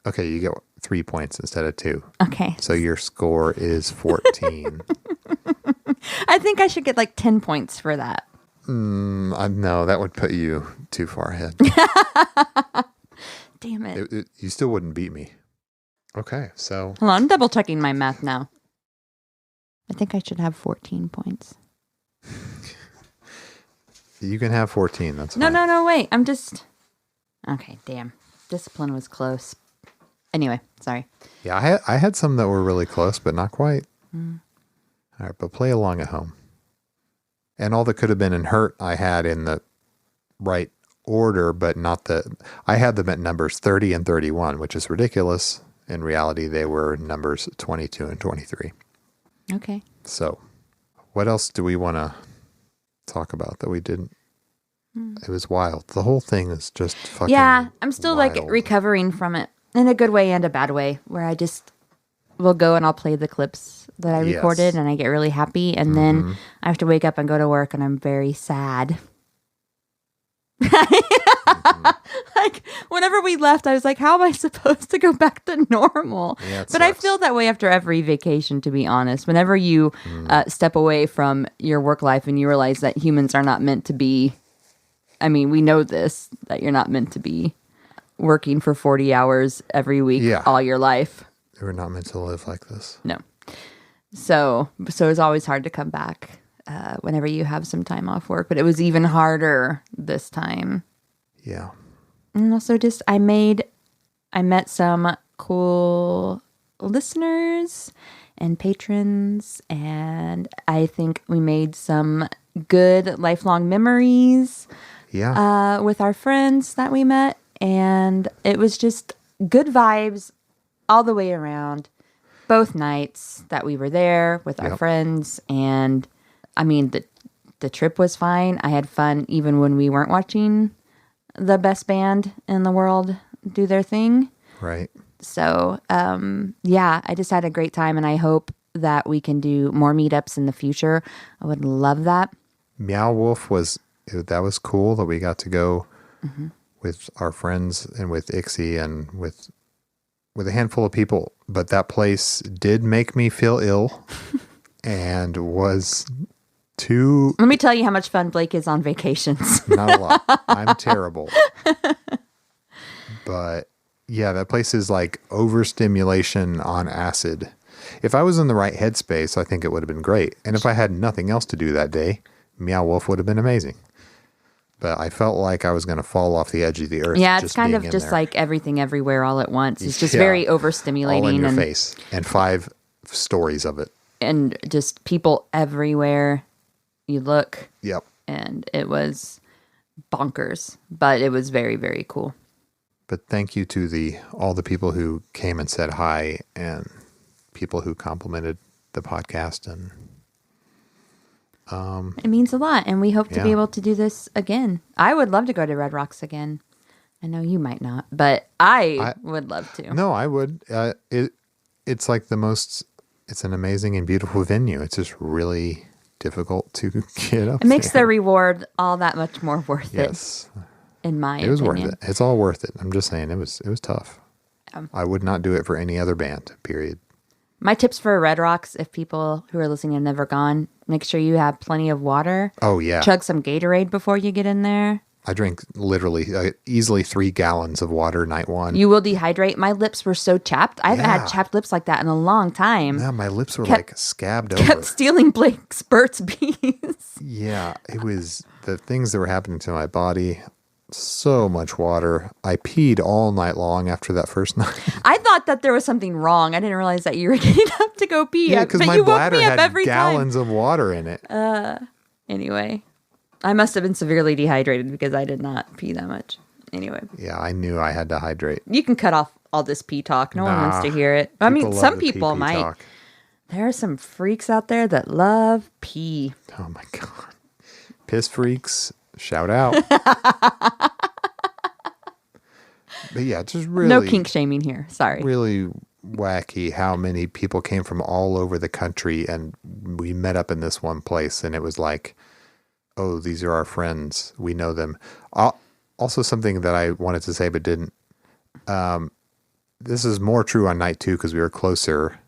Okay, you get 3 points instead of 2. Okay. So your score is 14. I think I should get like 10 points for that. No, that would put you too far ahead. Damn it. You still wouldn't beat me. Okay, so Hold on, I'm double checking my math now. I think I should have 14 points. you can have 14. That's No, fine. no, no, wait. I'm just... Okay, damn. Discipline was close. Anyway, sorry. Yeah, I had some that were really close, but not quite. All right, but play along at home. And All That Could Have Been in Hurt, I had in the right order, but not I had them at numbers 30 and 31, which is ridiculous. In reality, they were numbers 22 and 23. Okay. So, what else do we want to talk about that we didn't? It was wild. The whole thing is just fucking Yeah, I'm still like wild. recovering from it in a good way and a bad way, where I just will go and I'll play the clips that I Yes. recorded and I get really happy. And then I have to wake up and go to work and I'm very sad. Like whenever we left, I was like, how am I supposed to go back to normal? Yeah, it but I sucks. feel that way after every vacation, to be honest. Whenever you step away from your work life and you realize that humans are not meant to be, I mean, we know this, that you're not meant to be working for 40 hours every week Yeah. all your life. They were not meant to live like this. No. So it's always hard to come back whenever you have some time off work, but it was even harder this time. Yeah. And also just I met some cool listeners and patrons. And I think we made some good lifelong memories with our friends that we met. And it was just good vibes all the way around. Both nights that we were there with our friends. And I mean, the trip was fine. I had fun even when we weren't watching the best band in the world do their thing. Right. So, I just had a great time, and I hope that we can do more meetups in the future. I would love that. Meow Wolf was cool that we got to go with our friends and with Ixie and with a handful of people. But that place did make me feel ill and was too... Let me tell you how much fun Blake is on vacations. Not a lot. I'm terrible. But yeah, that place is like overstimulation on acid. If I was in the right headspace, I think it would have been great. And if I had nothing else to do that day, Meow Wolf would have been amazing. But I felt like I was going to fall off the edge of the earth. Yeah, it's kind of just like everything everywhere all at once. It's just very overstimulating. All in your face. And 5 stories of it. And just people everywhere you look. Yep. And it was bonkers. But it was very, very cool. But thank you to all the people who came and said hi and people who complimented the podcast. And it means a lot, and we hope to be able to do this again. I would love to go to Red Rocks again. I know you might not, but I would love to. No, I would. It's like it's an amazing and beautiful venue. It's just really difficult to get up. It makes the reward all that much more worth it. Yes. In my opinion. It was worth it. It's all worth it. I'm just saying it was tough. I would not do it for any other band, period. My tips for Red Rocks, if people who are listening have never gone, make sure you have plenty of water. Oh, yeah. Chug some Gatorade before you get in there. I drink literally easily 3 gallons of water night one. You will dehydrate. My lips were so chapped. I haven't had chapped lips like that in a long time. Yeah, my lips were like scabbed over. Kept stealing Blake's Burt's Bees. Yeah, it was the things that were happening to my body. So much water. I peed all night long after that first night. I thought that there was something wrong. I didn't realize that you were getting up to go pee. Yeah, because my bladder had gallons of water in it. Anyway, I must have been severely dehydrated because I did not pee that much. Anyway. Yeah, I knew I had to hydrate. You can cut off all this pee talk. No one wants to hear it. I mean, some people might. Talk. There are some freaks out there that love pee. Oh my God. Piss freaks. Shout out. But yeah, just really... No kink shaming here. Sorry. Really wacky how many people came from all over the country and we met up in this one place and it was like, oh, these are our friends. We know them. Also something that I wanted to say but didn't. This is more true on night 2 because we were closer.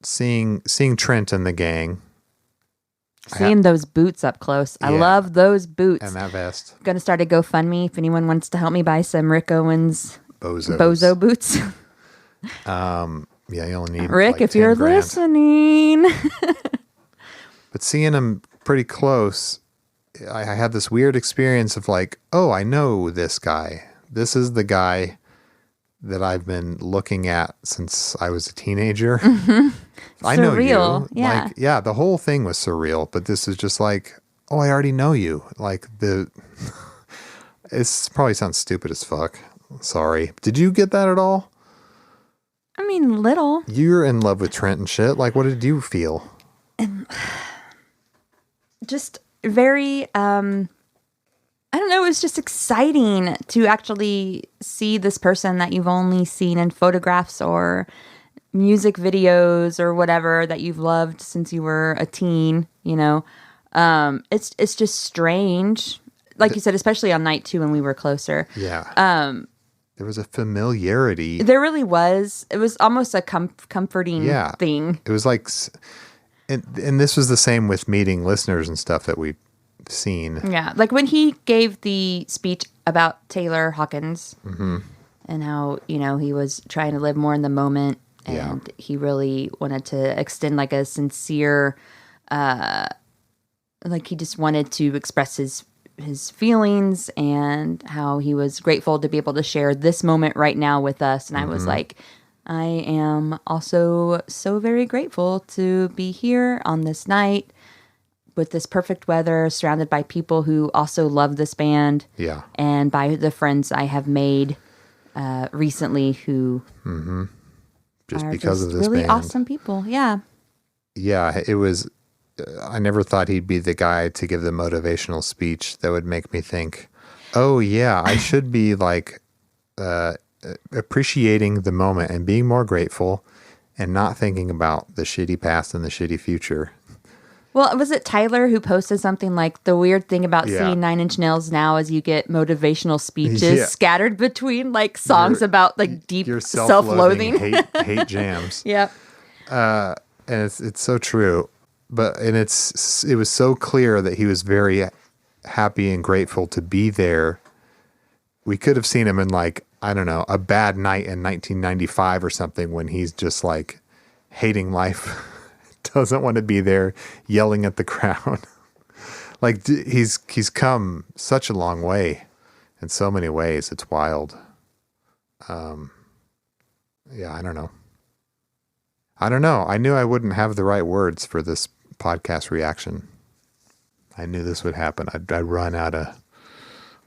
Seeing Trent and the gang... Seeing those boots up close. I love those boots. And that vest. Going to start a GoFundMe if anyone wants to help me buy some Rick Owens Bozo boots. Yeah, you only need Rick, if you're listening. But seeing him pretty close, I had this weird experience of like, oh, I know this guy. This is the guy that I've been looking at since I was a teenager. Mm-hmm. I know you. Yeah. Like, yeah, the whole thing was surreal, but this is just like, oh, I already know you. Like it's probably sounds stupid as fuck. Sorry. Did you get that at all? I mean, little. You're in love with Trent and shit. Like, what did you feel? Just very, I don't know, it was just exciting to actually see this person that you've only seen in photographs or music videos or whatever that you've loved since you were a teen, you know. It's just strange. Like you said, especially on night 2 when we were closer. Yeah. There was a familiarity. There really was. It was almost a comforting thing. It was like, and this was the same with meeting listeners and stuff that we've seen. Yeah. Like when he gave the speech about Taylor Hawkins and how, you know, he was trying to live more in the moment and he really wanted to extend like a sincere, like he just wanted to express his feelings and how he was grateful to be able to share this moment right now with us. And I was like, I am also so very grateful to be here on this night with this perfect weather, surrounded by people who also love this band. Yeah. And by the friends I have made recently who Just are because just of this really band. awesome people. Yeah. Yeah, it was. I never thought he'd be the guy to give the motivational speech that would make me think, oh, yeah, I should be like appreciating the moment and being more grateful and not thinking about the shitty past and the shitty future. Well, was it Tyler who posted something like the weird thing about Yeah. seeing Nine Inch Nails now is you get motivational speeches Yeah. scattered between like songs about like deep Your self-loathing. hate jams. Yep. And it's so true. But it was so clear that he was very happy and grateful to be there. We could have seen him in like, I don't know, a bad night in 1995 or something when he's just like hating life, doesn't want to be there, yelling at the crowd. Like he's come such a long way in so many ways. It's wild. Yeah, I don't know. I knew I wouldn't have the right words for this podcast reaction. I knew this would happen. I'd run out of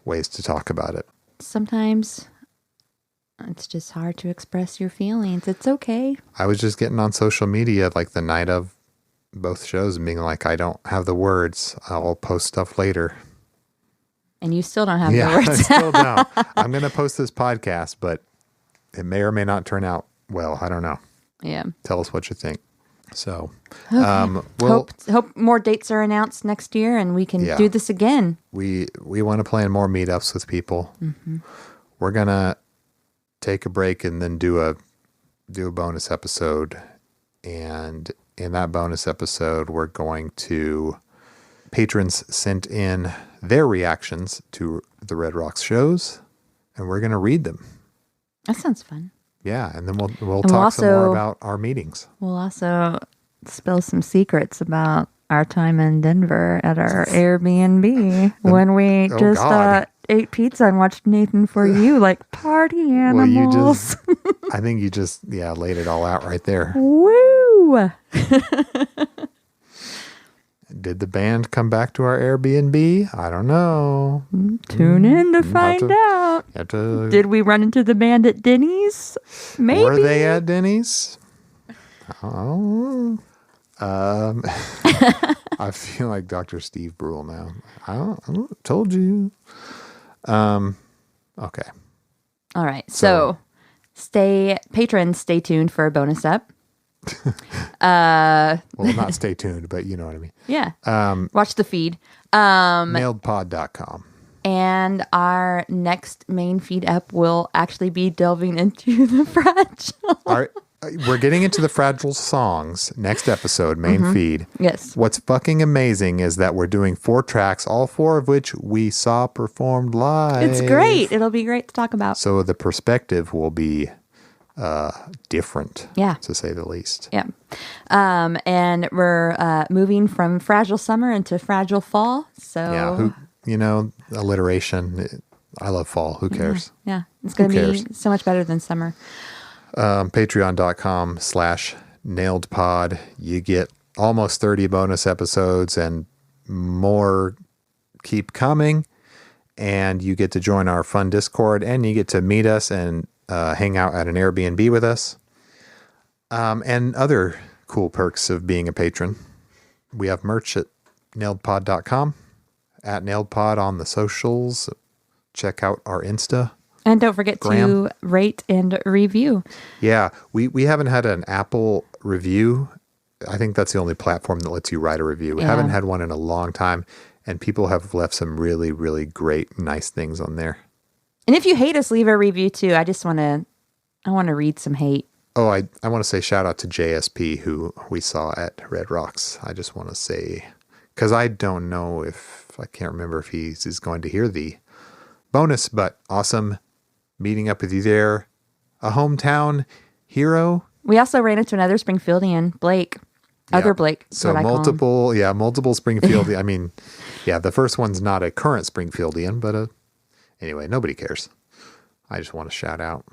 ways to talk about it. Sometimes it's just hard to express your feelings. It's okay. I was just getting on social media like the night of both shows and being like, I don't have the words. I'll post stuff later. And you still don't have the I words. still don't. I'm going to post this podcast, but it may or may not turn out well. I don't know. Yeah. Tell us what you think. So, Okay. Hope more dates are announced next year and we can do this again. We want to plan more meetups with people. Mm-hmm. We're going to take a break and then do a bonus episode. And in that bonus episode, we're going to, patrons sent in their reactions to the Red Rocks shows, and we're going to read them. That sounds fun. Yeah, and then we'll talk some more about our meetings. We'll also spill some secrets about our time in Denver at our Airbnb when we ate pizza and watched Nathan For You like party animals. I think you just laid it all out right there. Woo! Did the band come back to our Airbnb? I don't know. Tune in to find out. Did we run into the band at Denny's? Maybe. Were they at Denny's? Oh. I feel like Dr. Steve Brule now. I told you. Okay. All right. So patrons, stay tuned for a bonus up. Well, not stay tuned, but you know what I mean. Yeah. Watch the feed. Nailedpod.com. And our next main feed up will actually be delving into the Fragile. We're getting into the Fragile songs next episode, main feed. Yes. What's fucking amazing is that we're doing 4 tracks, all 4 of which we saw performed live. It's great. It'll be great to talk about. So the perspective will be different, to say the least. Yeah. And we're moving from Fragile Summer into Fragile Fall. So alliteration. I love fall. Who cares? Yeah. It's going to be so much better than summer. Patreon.com/nailedpod. You get almost 30 bonus episodes and more keep coming. And you get to join our fun Discord and you get to meet us and hang out at an Airbnb with us. And other cool perks of being a patron. We have merch at nailedpod.com, at nailedpod on the socials. Check out our Insta. And don't forget to rate and review. Yeah, we haven't had an Apple review. I think that's the only platform that lets you write a review. We haven't had one in a long time, and people have left some really, really great, nice things on there. And if you hate us, leave a review too. I want to read some hate. Oh, I want to say shout out to JSP, who we saw at Red Rocks. I just want to say, because I don't know I can't remember if he's going to hear the bonus, but awesome meeting up with you there. A hometown hero. We also ran into another Springfieldian, Blake. Other Blake. So multiple Springfieldian. I mean, the first one's not a current Springfieldian, but anyway, nobody cares. I just want to shout out.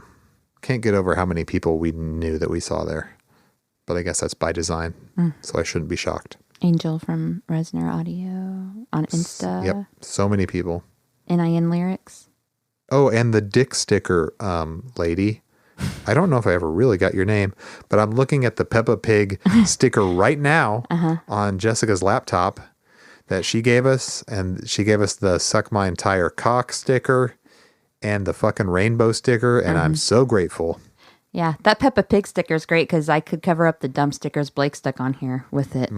can't get over how many people we knew that we saw there. But I guess that's by design, so I shouldn't be shocked. Angel from Resner Audio on Insta. Yep, so many people. NIN Lyrics. Oh, and the dick sticker lady. I don't know if I ever really got your name, but I'm looking at the Peppa Pig sticker right now on Jessica's laptop that she gave us, and she gave us the Suck My Entire Cock sticker and the fucking rainbow sticker, and I'm so grateful. Yeah, that Peppa Pig sticker is great because I could cover up the dumb stickers Blake stuck on here with it.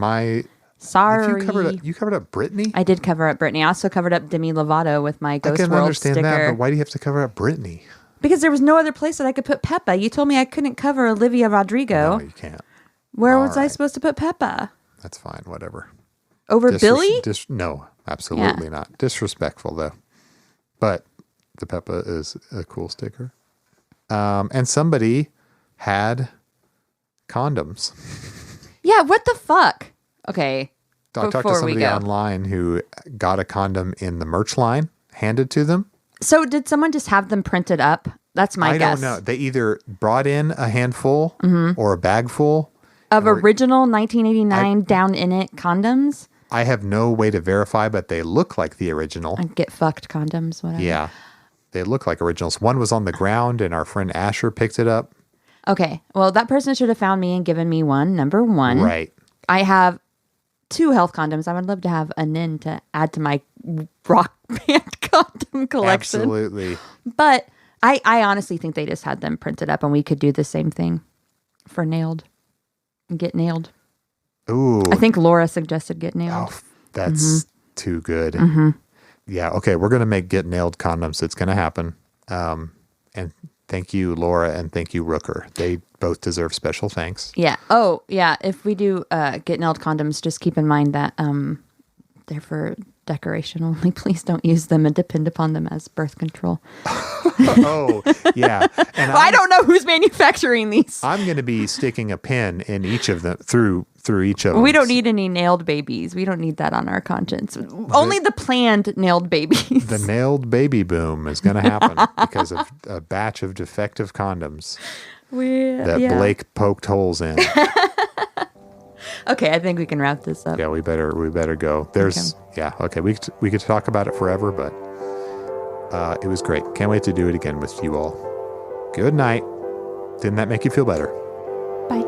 Sorry. You covered up Brittany? I did cover up Brittany. I also covered up Demi Lovato with my Ghost I can World understand sticker. that, but why do you have to cover up Brittany? Because there was no other place that I could put Peppa. You told me I couldn't cover Olivia Rodrigo. No, you can't. Where was I supposed to put Peppa? That's fine, whatever. Over Billy? No, absolutely not. Disrespectful, though. But the Peppa is a cool sticker. And somebody had condoms. Yeah, what the fuck? Okay. I talked to somebody online who got a condom in the merch line, handed to them. So did someone just have them printed up? That's my guess. I don't know. They either brought in a handful or a bag full. Of original 1989 down in it condoms? I have no way to verify, but they look like the original. Get fucked condoms, whatever. Yeah. They look like originals. One was on the ground and our friend Asher picked it up. Okay. Well, that person should have found me and given me one, number one. Right. I have 2 health condoms. I would love to have a NIN to add to my rock band condom collection. Absolutely. But I honestly think they just had them printed up and we could do the same thing for nailed. Get nailed. Ooh. I think Laura suggested get nailed. Oh, that's too good. Yeah. Okay. We're going to make get nailed condoms. It's going to happen. And thank you, Laura, and thank you, Rooker. They both deserve special thanks. Yeah. Oh, yeah. If we do get nailed condoms, just keep in mind that they're for decoration only. Please don't use them and depend upon them as birth control. Oh, yeah. And I don't know who's manufacturing these. I'm going to be sticking a pin in each of them through each of them. We don't need any nailed babies. We don't need that on our conscience. Only the planned nailed babies. The nailed baby boom is going to happen because of a batch of defective condoms that Blake poked holes in. Okay, I think we can wrap this up. Yeah, we better go. Okay. We could talk about it forever, but it was great. Can't wait to do it again with you all. Good night. Didn't that make you feel better? Bye.